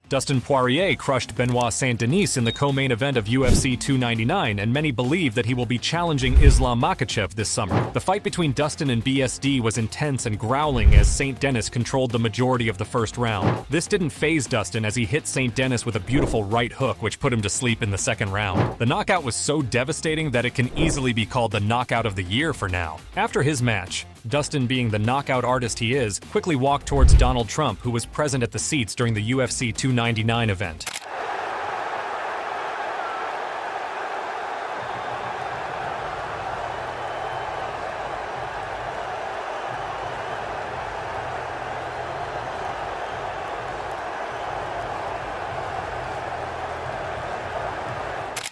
Dustin Poirier crushed Benoit Saint-Denis in the co-main event of UFC 299, and many believe that he will be challenging Islam Makhachev this summer. The fight between Dustin and BSD was intense and growling as Saint-Denis controlled the majority of the first round. This didn't faze Dustin as he hit Saint-Denis with a beautiful right hook which put him to sleep in the second round. The knockout was so devastating that it can easily be called the knockout of the year for now. After his match, Dustin, being the knockout artist he is, quickly walked towards Donald Trump, who was present at the seats during the UFC 299 event.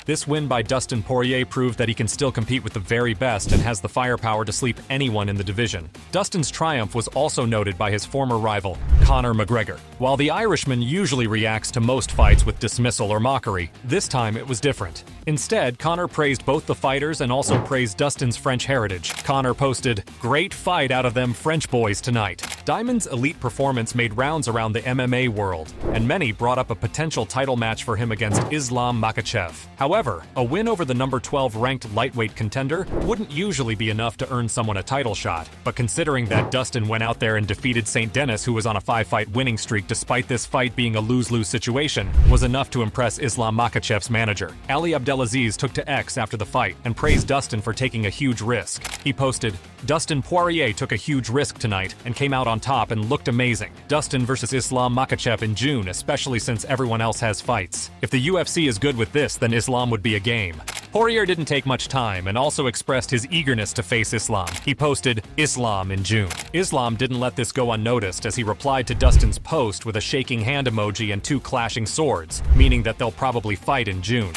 This win by Dustin Poirier proved that he can still compete with the very best and has the firepower to sleep anyone in the division. Dustin's triumph was also noted by his former rival, Conor McGregor. While the Irishman usually reacts to most fights with dismissal or mockery, this time it was different. Instead, Conor praised both the fighters and also praised Dustin's French heritage. Conor posted, "Great fight out of them French boys tonight." Diamond's elite performance made rounds around the MMA world, and many brought up a potential title match for him against Islam Makhachev. However, a win over the number 12 ranked lightweight contender wouldn't usually be enough to earn someone a title shot. But considering that Dustin went out there and defeated Saint-Denis, who was on a 5-fight winning streak despite this fight being a lose-lose situation, was enough to impress Islam Makhachev's manager. Ali Abdelaziz took to X after the fight and praised Dustin for taking a huge risk. He posted, "Dustin Poirier took a huge risk tonight and came out on top and looked amazing. Dustin versus Islam Makhachev in June, especially since everyone else has fights. If the UFC is good with this, then Islam would be a game." Poirier didn't take much time and also expressed his eagerness to face Islam. He posted, "Islam in June." Islam didn't let this go unnoticed as he replied to Dustin's post with a shaking hand emoji and 2 clashing swords, meaning that they'll probably fight in June.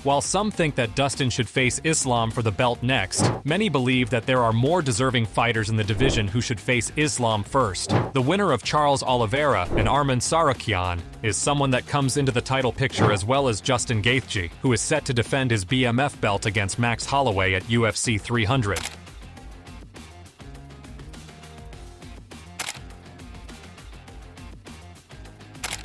While some think that Dustin should face Islam for the belt next, many believe that there are more deserving fighters in the division who should face Islam first. The winner of Charles Oliveira and Arman Tsarukyan is someone that comes into the title picture, as well as Justin Gaethje, who is set to defend his BMF belt against Max Holloway at UFC 300.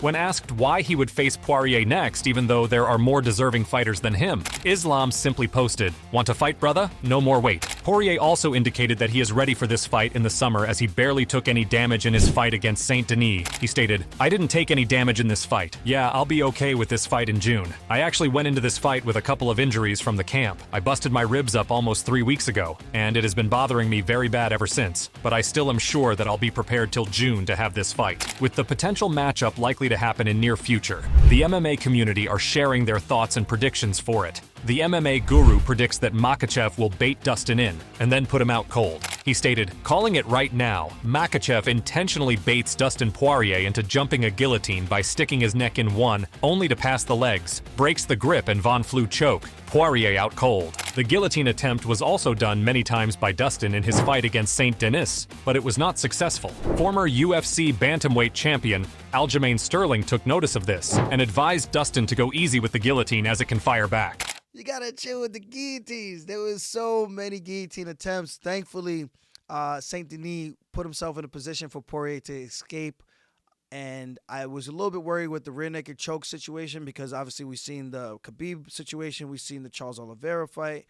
When asked why he would face Poirier next, even though there are more deserving fighters than him, Islam simply posted, "Want to fight, brother? No more wait." Poirier also indicated that he is ready for this fight in the summer as he barely took any damage in his fight against Saint-Denis. He stated, "I didn't take any damage in this fight. Yeah, I'll be okay with this fight in June. I actually went into this fight with a couple of injuries from the camp. I busted my ribs up almost 3 weeks ago, and it has been bothering me very bad ever since. But I still am sure that I'll be prepared till June to have this fight." With the potential matchup likely to happen in near future, the MMA community are sharing their thoughts and predictions for it. The MMA guru predicts that Makhachev will bait Dustin in and then put him out cold. He stated, "Calling it right now, Makhachev intentionally baits Dustin Poirier into jumping a guillotine by sticking his neck in one, only to pass the legs, breaks the grip and Von Flue choke, Poirier out cold." The guillotine attempt was also done many times by Dustin in his fight against Saint-Denis, but it was not successful. Former UFC bantamweight champion Aljamain Sterling took notice of this and advised Dustin to go easy with the guillotine as it can fire back. You gotta chill with the guillotines. There was so many guillotine attempts. Thankfully, Saint-Denis put himself in a position for Poirier to escape. And I was a little bit worried with the rear naked choke situation because obviously we've seen the Khabib situation. We've seen the Charles Oliveira fight.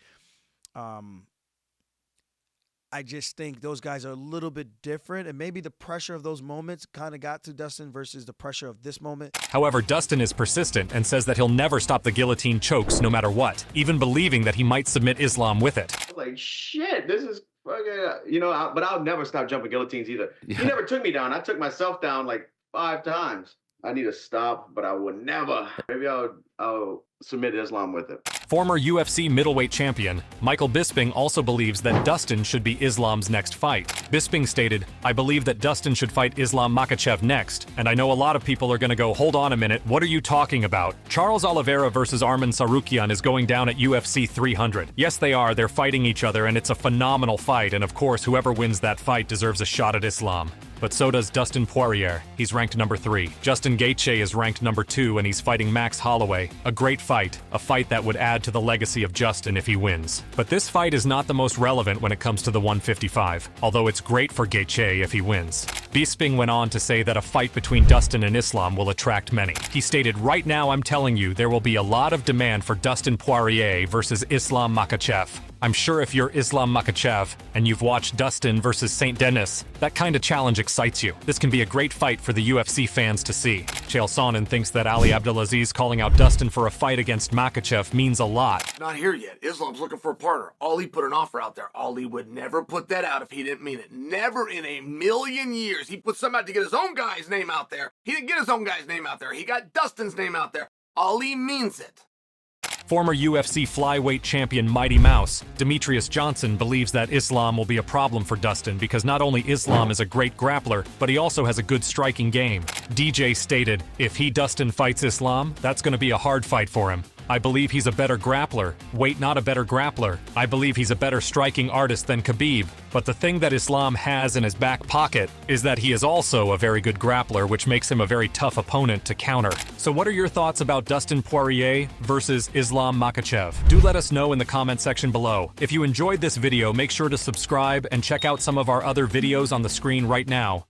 I just think those guys are a little bit different, and maybe the pressure of those moments kind of got to Dustin versus the pressure of this moment. However, Dustin is persistent and says that he'll never stop the guillotine chokes no matter what, even believing that he might submit Islam with it. Like, shit, this is fucking, but I'll never stop jumping guillotines either. Yeah. He never took me down. I took myself down like 5 times. I need to stop, but I would never. Maybe I'll submit Islam with it. Former UFC middleweight champion Michael Bisping also believes that Dustin should be Islam's next fight. Bisping stated, "I believe that Dustin should fight Islam Makhachev next, and I know a lot of people are gonna go, hold on a minute, what are you talking about? Charles Oliveira versus Arman Tsarukyan is going down at UFC 300. Yes, they are, they're fighting each other, and it's a phenomenal fight, and of course, whoever wins that fight deserves a shot at Islam." but so does Dustin Poirier. He's ranked number 3. Justin Gaethje is ranked number 2, and he's fighting Max Holloway. A great fight, a fight that would add to the legacy of Justin if he wins. But this fight is not the most relevant when it comes to the 155, although it's great for Gaethje if he wins. Bisping went on to say that a fight between Dustin and Islam will attract many. He stated, "Right now I'm telling you, there will be a lot of demand for Dustin Poirier versus Islam Makhachev. I'm sure if you're Islam Makhachev and you've watched Dustin versus St. Denis, that kind of challenge excites you. This can be a great fight for the UFC fans to see." Chael Sonnen thinks that Ali Abdelaziz calling out Dustin for a fight against Makhachev means a lot. Not here yet. Islam's looking for a partner. Ali put an offer out there. Ali would never put that out if he didn't mean it. Never in a million years. He put something out to get his own guy's name out there. He didn't get his own guy's name out there. He got Dustin's name out there. Ali means it. Former UFC flyweight champion Mighty Mouse, Demetrius Johnson, believes that Islam will be a problem for Dustin because not only Islam is a great grappler, but he also has a good striking game. DJ stated, "If Dustin fights Islam, that's going to be a hard fight for him. I believe he's a better grappler. Wait, not a better grappler. I believe he's a better striking artist than Khabib. But the thing that Islam has in his back pocket is that he is also a very good grappler, which makes him a very tough opponent to counter." So what are your thoughts about Dustin Poirier versus Islam Makhachev? Do let us know in the comment section below. If you enjoyed this video, make sure to subscribe and check out some of our other videos on the screen right now.